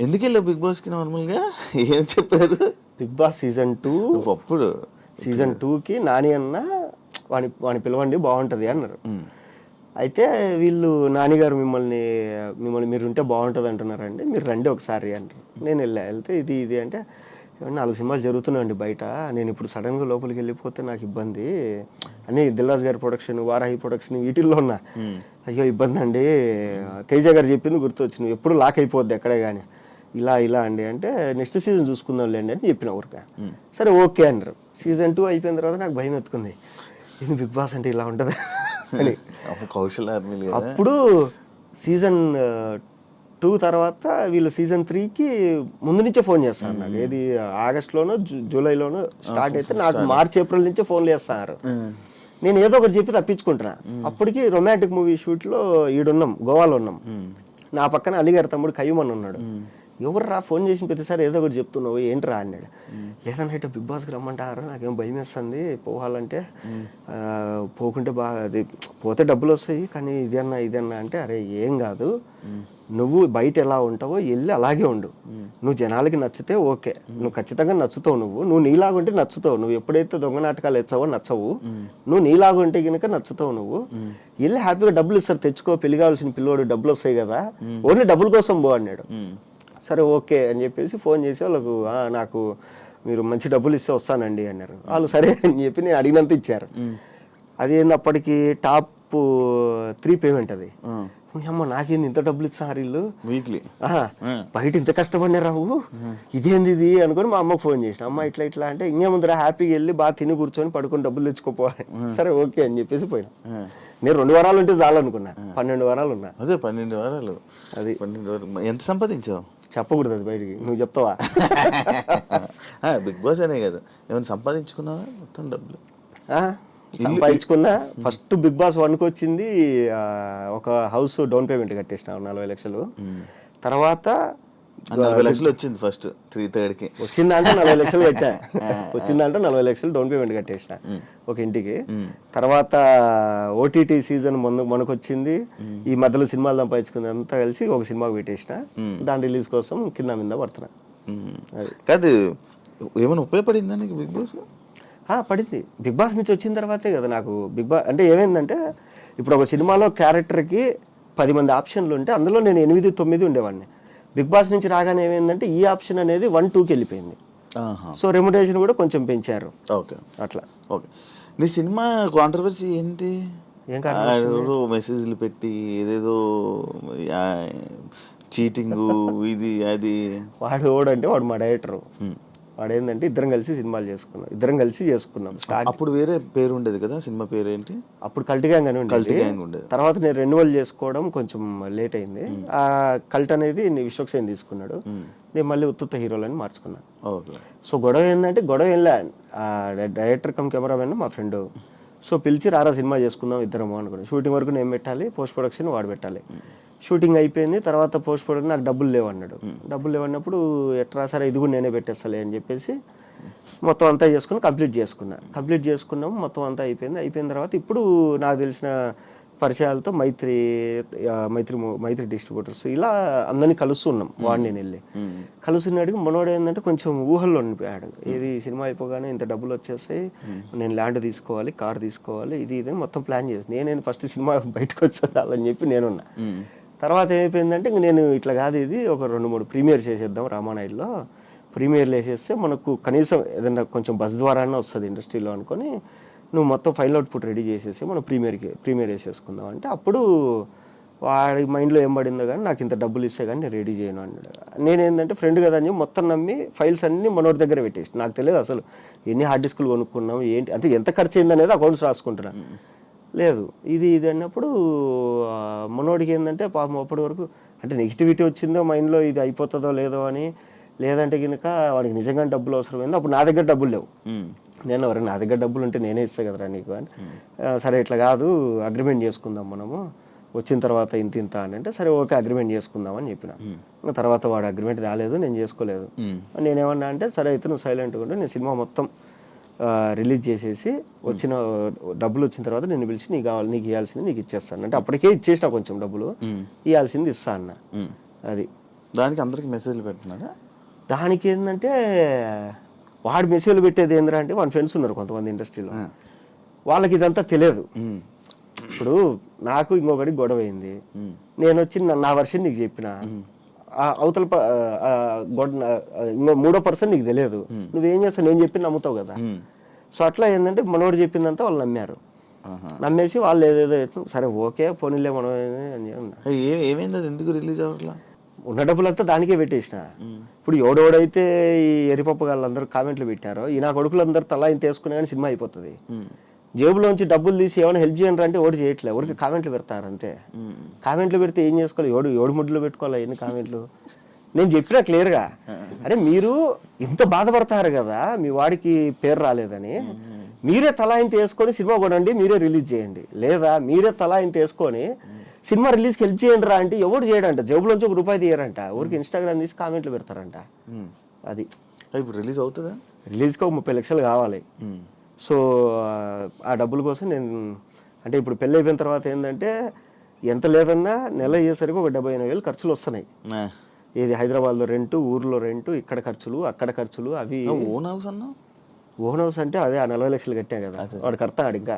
ఎందుకు వెళ్ళావు బిగ్ బాస్కి నార్మల్గా? ఏం చెప్పారు? బిగ్ బాస్ సీజన్ 2 అప్పుడు సీజన్ 2కి నాని అన్న వాని పిలవండి బాగుంటుంది అన్నారు. అయితే వీళ్ళు నానిగారు మిమ్మల్ని మీరు ఉంటే బాగుంటుంది అంటున్నారండి, మీరు రండి ఒకసారి అంటారు. నేను వెళ్తే ఇది అంటే 4 సినిమాలు జరుగుతున్నాయండి బయట, నేను ఇప్పుడు సడన్గా లోపలికి వెళ్ళిపోతే నాకు ఇబ్బంది, అని దిల్రాజు గారి ప్రొడక్షన్, వారాహి ప్రొడక్షన్ వీటిల్లో ఉన్నా. అయ్యో ఇబ్బంది అండి, తేజ గారు చెప్పింది గుర్తొచ్చింది, ఎప్పుడు లాక్ అయిపోద్ది ఎక్కడే కానీ, ఇలా అండి అంటే నెక్స్ట్ సీజన్ చూసుకుందాంలేండి అని చెప్పిన ఊరిక. సరే ఓకే అన్నారు. సీజన్ 2 అయిపోయిన తర్వాత నాకు భయం ఎత్తుకుంది, ఇది బిగ్ బాస్ అంటే ఇలా ఉంటుంది అని. కౌశల్ ఆర్మీ అప్పుడు సీజన్ 2 తర్వాత వీళ్ళు సీజన్ 3కి ముందు నుంచే ఫోన్ చేస్తారు నాకు. ఏది ఆగస్టులోనో జూలైలోనో స్టార్ట్ అయితే నాకు మార్చ్ ఏప్రిల్ నుంచే ఫోన్లు చేస్తారు. నేను ఏదో ఒకటి చెప్పి తప్పించుకుంటున్నా. అప్పటికి రొమాంటిక్ మూవీ షూట్లో ఈడున్నాం, గోవాలో ఉన్నాం. నా పక్కన అలీగారి తమ్ముడు కయ్యమని ఉన్నాడు. ఎవర్రా ఫోన్ చేసిన ప్రతిసారి ఏదో ఒకటి చెప్తున్నావు ఏంట్రా అన్నాడు. లేదన్నా ఇట్లా బిగ్ బాస్కి రమ్మంటారు, నాకేం భయం వేస్తుంది పోవాలంటే, పోకుంటే బాగా అది పోతే డబ్బులు వస్తాయి కానీ ఇదన్నా అంటే, అరే ఏం కాదు, నువ్వు బయట ఎలా ఉంటావో వెళ్ళి అలాగే ఉండు, నువ్వు జనాలకి నచ్చితే ఓకే, నువ్వు ఖచ్చితంగా నచ్చుతావు, నువ్వు నీలాగుంటే నచ్చుతావు, నువ్వు ఎప్పుడైతే దొంగ నాటకాలు ఎచ్చావో నచ్చవు, నువ్వు నీలాగుంటే కనుక నచ్చుతావు, నువ్వు వెళ్ళి హ్యాపీగా డబ్బులు ఇస్తారు, తెచ్చుకో, పెళ్లి కావాల్సిన పిల్లోడు డబ్బులు వస్తాయి కదా, ఓన్లీ డబ్బుల కోసం పో అన్నాడు. సరే ఓకే అని చెప్పేసి ఫోన్ చేసి వాళ్ళకు, నాకు మీరు మంచి డబ్బులు ఇస్తే వస్తానండి అన్నారు. వాళ్ళు సరే అని చెప్పి నేను అడిగినంత ఇచ్చారు. అది అప్పటికి టాప్ 3 పేమెంట్ అది. అమ్మ నాకేంది ఇంత డబ్బులు ఇచ్చారు వీళ్ళు వీక్లీ, బయట ఇంత కష్టపడినారావు, ఇదేంది ఇది అనుకుని మా అమ్మకు ఫోన్ చేసిన, అమ్మ ఇట్లా అంటే ఇంకేముందిరా హ్యాపీగా వెళ్ళి బాగా తిని కూర్చొని పడుకొని డబ్బులు తెచ్చుకోపోవాలి. సరే ఓకే అని చెప్పేసి పోయినా. నేను 2 వారాలు ఉంటే చాలు అనుకున్నా, 12 వారాలు ఉన్నా. అదే 12 వారాలు. అది 12 వారాలు ఎంత సంపాదించావు? చెప్పకూడదు అది బయటికి, నువ్వు చెప్తావా? బిగ్ బాస్ అనే కదా, ఏమైనా సంపాదించుకున్నావా మొత్తం డబ్బులు? సంపాదించుకున్నా. ఫస్ట్ బిగ్ బాస్ 1కి వచ్చింది ఒక హౌస్ డౌన్ పేమెంట్ కట్టేసిన 40 లక్షలు. తర్వాత 40 లక్షలు వచ్చింది ఫస్ట్ 3/3కి. వచ్చిందంటే 40 లక్షలు పెట్టా, వచ్చిందంటే 40 లక్షలు డౌన్ పేమెంట్ కట్టేసిన ఒక ఇంటికి. తర్వాత ఓటీటీ సీజన్ మనకు వచ్చింది, ఈ మధ్యలో సినిమాలు సంపాదించుకుంది అంతా కలిసి ఒక సినిమాకి పెట్టేసిన, దాని రిలీజ్ కోసం కింద మీద పడుతున్నా. కాదు, ఏమైనా ఉపయోగపడిందా నీకు బిగ్ బాస్? పడింది. బిగ్ బాస్ నుంచి వచ్చిన తర్వాతే కదా నాకు బిగ్ బాస్ అంటే ఏమైందంటే, ఇప్పుడు ఒక సినిమాలో క్యారెక్టర్కి 10 మంది ఆప్షన్లు ఉంటే అందులో నేను 8, 9 ఉండేవాడిని. బిగ్ బాస్ నుంచి రాగానే ఏమైందంటే ఈ ఆప్షన్ అనేది 1, 2కి వెళ్ళిపోయింది. సో రెమ్యునరేషన్ కూడా కొంచెం పెంచారు. ఓకే, అట్లా. ఓకే. నీ సినిమా కాంట్రవర్సీ ఏంటి? ఏం కాదు, మెసేజ్లు పెట్టి ఏదేదో చీటింగ్ ఇది అది. వాడు మా డైరెక్టర్, వాడు ఏంటంటే ఇద్దరం కలిసి సినిమాలు చేసుకున్నాం. అప్పుడు వేరే పేరు ఉండేది కదా, సినిమా పేరు ఏంటి? అప్పుడు కల్ట్ గ్యాంగ్ అని ఉండేది. తర్వాత నేను రెన్యువల్ చేసుకోవడం కొంచెం లేట్ అయింది. ఆ కల్ట్ అనేది విశ్వక్సేన్ తీసుకున్నాడు, నేను మళ్ళీ ఉత్తుత్త హీరోలని మార్చుకున్నాను. సో గొడవ ఏంటంటే, వెళ్ళా డైరెక్టర్ కమ్ కెమెరామెన్ మా ఫ్రెండ్, సో పిలిచి రారా సినిమా చేసుకుందాం ఇద్దరము అనుకున్నాను. షూటింగ్ వరకు నేను పెట్టాలి, పోస్ట్ ప్రొడక్షన్ వాడు పెట్టాలి. షూటింగ్ అయిపోయింది, తర్వాత పోస్ట్ ప్రొడక్షన్ నాకు డబ్బులు లేవన్నాడు. డబ్బులు లేవన్నప్పుడు ఎట్లా, సరే ఇది కూడా నేనే పెట్టేస్తాలే అని చెప్పేసి మొత్తం అంతా కంప్లీట్ చేసుకున్నాము. మొత్తం అంతా అయిపోయిన తర్వాత ఇప్పుడు నాకు తెలిసిన పరిచయాలతో మైత్రి డిస్ట్రిబ్యూటర్స్ ఇలా అందరినీ కలుస్తున్నాం. వాడిని నేను వెళ్ళి కలుస్తున్నాడికి మనోడు ఏంటంటే కొంచెం ఊహల్లో ఉండిపోయాడు. ఏది సినిమా అయిపోగానే ఇంత డబ్బులు వచ్చేస్తాయి, నేను ల్యాండ్ తీసుకోవాలి, కార్ తీసుకోవాలి, ఇది మొత్తం ప్లాన్ చేసి నేనేది ఫస్ట్ సినిమా బయటకు వచ్చేదాలని చెప్పి నేనున్నా. తర్వాత ఏమైపోయిందంటే ఇంక నేను ఇట్లా కాదు, ఇది ఒక 2-3 ప్రీమియర్ చేసేద్దాం, రామానాయుడులో ప్రీమియర్లు వేసేస్తే మనకు కనీసం ఏదైనా కొంచెం బస్ ద్వారానే వస్తుంది ఇండస్ట్రీలో అనుకొని, నువ్వు మొత్తం ఫైల్ అవుట్పుట్ రెడీ చేసేసి మనం ప్రీమియర్ వేసేసుకుందాం అంటే, అప్పుడు వాడి మైండ్లో ఏం పడిందో కానీ నాకు ఇంత డబ్బులు ఇస్తే కానీ నేను రెడీ చేయను అన్నాడు. నేనేంటంటే ఫ్రెండ్ కదా అని చెప్పి మొత్తం నమ్మి ఫైల్స్ అన్నీ మనోడి దగ్గర పెట్టేసి, నాకు తెలియదు అసలు ఎన్ని హార్డ్ డిస్కులు కొనుక్కున్నాం ఏంటి అంటే, ఎంత ఖర్చు అయింది అనేది అకౌంట్స్ రాసుకుంటున్నా. లేదు ఇది అన్నప్పుడు మనోడికి ఏంటంటే పాపం అప్పటి వరకు అంటే నెగిటివిటీ వచ్చిందో మైండ్లో, ఇది అయిపోతుందో లేదో అని, లేదంటే కనుక వాడికి నిజంగా డబ్బులు అవసరమైంది. అప్పుడు నా దగ్గర డబ్బులు లేవు. నేను ఎవరైనా నా దగ్గర డబ్బులు ఉంటే నేనే ఇస్తా కదరా నీకు అని, సరే ఇట్లా కాదు అగ్రిమెంట్ చేసుకుందాం మనము వచ్చిన తర్వాత ఇంత అని అంటే, సరే ఓకే అగ్రిమెంట్ చేసుకుందాం అని చెప్పిన. తర్వాత వాడు అగ్రిమెంట్ రాలేదు, నేను చేసుకోలేదు. నేనేమన్నా అంటే, సరే అయితే నువ్వు సైలెంట్గా ఉంటే నేను సినిమా మొత్తం రిలీజ్ చేసేసి వచ్చిన డబ్బులు వచ్చిన తర్వాత నేను పిలిచి నీకు ఇవ్వాల్సింది నీకు ఇచ్చేస్తాను అంటే, అప్పటికే ఇచ్చేసిన కొంచెం డబ్బులు, ఇవ్వాల్సింది ఇస్తా అన్న. అది దానికి అందరికి మెసేజ్లు పెడుతున్నాడా? దానికి ఏంటంటే వాడు మెసేజ్లు పెట్టేది ఏంద్రా అంటే వాడి ఫ్రెండ్స్ ఉన్నారు కొంతమంది ఇండస్ట్రీలో, వాళ్ళకి ఇదంతా తెలియదు. ఇప్పుడు నాకు ఇంకొకటి గొడవ అయింది, నేను వచ్చి నా వర్షన్ నీకు చెప్పిన, అవతల మూడో పర్సన్ నీకు తెలియదు, నువ్వేం చేస్తావు నేను చెప్పి నమ్ముతావు కదా. సో అట్లా ఏంటంటే మనోడు చెప్పిందంతా వాళ్ళు నమ్మారు, నమ్మేసి వాళ్ళు ఏదేదో సరే ఓకే పోనీలే మనం ఏమైంది, అది ఎందుకు రిలీజ్ అవ్వట్లా? ఉన్న డబ్బులంతా దానికే పెట్టేసిన. ఇప్పుడు ఎవడెవడైతే ఈ ఎరిపప్పు వాళ్ళందరూ కామెంట్లు పెట్టారో ఈ నా కొడుకులందరూ తలా ఇంత వేసుకునే కానీ సినిమా అయిపోతుంది. జేబులోంచి డబ్బులు తీసి ఏమైనా హెల్ప్ చేయండి అంటే ఓడి చేయట్లే, ఎవరికి కామెంట్లు పెడతారు అంతే. కామెంట్లు పెడితే ఏం చేసుకోవాలి, ఏడు ముడ్లు పెట్టుకోవాలి ఎన్ని కామెంట్లు. నేను చెప్పినా క్లియర్గా, అరే మీరు ఇంత బాధపడతారు కదా మీ వాడికి పేరు రాలేదని, మీరే తలా ఇంత వేసుకొని సినిమా కొనండి, మీరే రిలీజ్ చేయండి, లేదా మీరే తలా ఇంత వేసుకొని సినిమా రిలీజ్కి హెల్ప్ చేయండి రా అంటే ఎవరు చేయడంట, జేబులోంచి ₹1 తీయరంట, ఊరికి ఇన్స్టాగ్రామ్ తీసి కామెంట్లు పెడతారంట. అది ఇప్పుడు రిలీజ్ అవుతుందా? రిలీజ్కి 30 లక్షలు కావాలి. సో ఆ డబ్బుల కోసం నేను అంటే ఇప్పుడు పెళ్ళి అయిపోయిన తర్వాత ఏంటంటే ఎంత లేదన్నా నెల అయ్యేసరికి ఒక 70,000 ఖర్చులు వస్తున్నాయి. ఏది హైదరాబాద్లో రెంటు, ఊర్లో రెంటు, ఇక్కడ ఖర్చులు, అక్కడ ఖర్చులు, అవి. ఓన్ హౌస్ అన్నా? ఓన్ హౌస్ అంటే అదే ఆ 40 లక్షలు కట్టా కదా, వాడు కడతాడు ఇంకా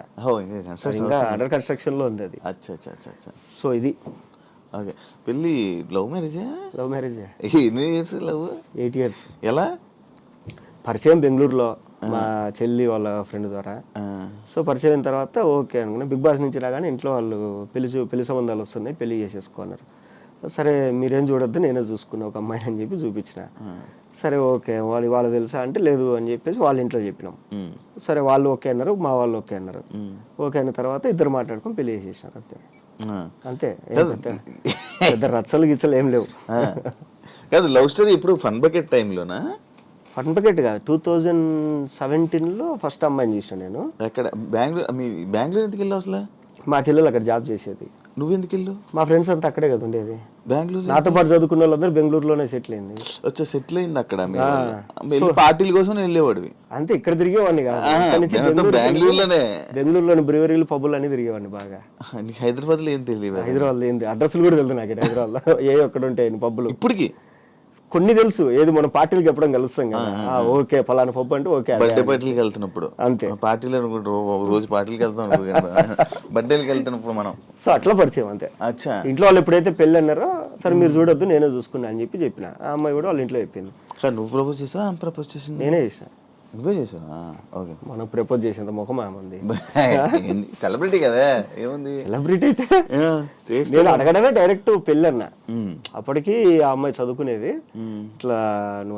అండర్ కన్స్ట్రక్షన్ లో ఉంది అది. సో ఇది ఓకే. పెళ్ళి లవ్ మ్యారేజా? Love marriage. ఎన్ని ఇయర్స్ లవ్? 8 years. ఎలా పరిచయం? బెంగళూరులో మా చెల్లి వాళ్ళ ఫ్రెండ్ ద్వారా. సో పరిచయం అయిన తర్వాత ఓకే అనుకున్నా. బిగ్ బాస్ నుంచి రాగానే ఇంట్లో వాళ్ళు పెళ్లి సంబంధాలు వస్తున్నాయి, పెళ్లి చేసేసుకున్నారు. సరే మీరేం చూడొద్దు నేనే చూసుకున్నా ఒక అమ్మాయిని అని చెప్పి చూపించిన. సరే ఓకే వాళ్ళు తెలుసా అంటే లేదు అని చెప్పేసి వాళ్ళ ఇంట్లో చెప్పినాం. సరే వాళ్ళు ఓకే అన్నారు, మా వాళ్ళు ఓకే అన్నారు. ఓకే అయిన తర్వాత ఇద్దరు మాట్లాడుకొని పెళ్లి చేసేసినారు అంతే. ఇద్దరు రచ్చలు గిచ్చలు ఏం లేవు. కాదు లవ్ స్టోరీ ఇప్పుడు ఫన్ బకెట్ టైంలోనా? ఫన్ బకెట్ కాదు, 2017లో ఫస్ట్ అమ్మాయిని చూసాను నేను. ఎక్కడ? బెంగళూరు ఎందుకు వెళ్ళావు అసలు? మా చెల్లెలు అక్కడ జాబ్ చేసేది. నువ్వెందుకు వెళ్ళు? మా ఫ్రెండ్స్ అంతా అక్కడే కదా ఉండేది. బెంగళూరు నాతో పాటు చదువుకున్న వాళ్ళందరూ బెంగళూరులోనే సెటిల్ అయింది. సెటిల్ అయింది అక్కడ. పార్టీల కోసం వెళ్ళేవాడివి అంతే. ఇక్కడ తిరిగేవాడిని కాదు, బెంగళూరులోని బ్రూవరీలు పబ్బులు అన్ని తిరిగేవాడిని బాగా. హైదరాబాద్ లో ఏం తెలియదు? హైదరాబాద్ లో ఏంది అడ్రస్లు కూడా తెలుసు నాకు. హైదరాబాద్ లో ఏ ఒక్కడ ఉంటాయి పబ్బులు ఇప్పటికి కొన్ని తెలుసు. ఏది మనం పార్టీలకు ఎప్పుడైనా కలుస్తాం కదా, ఓకే ఫలానా పప్పు అంటే ఓకే. బర్త్డే పార్టీలకు వెళ్తున్నప్పుడు అంతే, పార్టీలు రోజు పార్టీలకు వెళ్తాం, బర్త్డేలకు వెళ్తున్నప్పుడు మనం. సో అట్లా పరిచయం అంతే. అచ్చా. ఇంట్లో వాళ్ళు ఎప్పుడైతే పెళ్ళి అన్నారో సరే మీరు చూడొద్దు నేనే చూసుకున్నా అని చెప్పిన. ఆ అమ్మాయి కూడా వాళ్ళ ఇంట్లో చెప్పింది. నువ్వు ప్రపోజ్ చేసావా ఆమె ప్రపోజ్ చేసింది? నేనే చేసాను. నువ్వే చేసావా? ఓకే. మనం ప్రపోజ్ చేసేంత ముఖం ఏముంది, సెలబ్రిటీ కదా, ఏముంది సెలబ్రిటీ అయితే. నేను అడగడమే డైరెక్ట్ పెళ్ళి అన్నా. అప్పటికి ఆ అమ్మాయి చదువుకునేది. ఇట్లా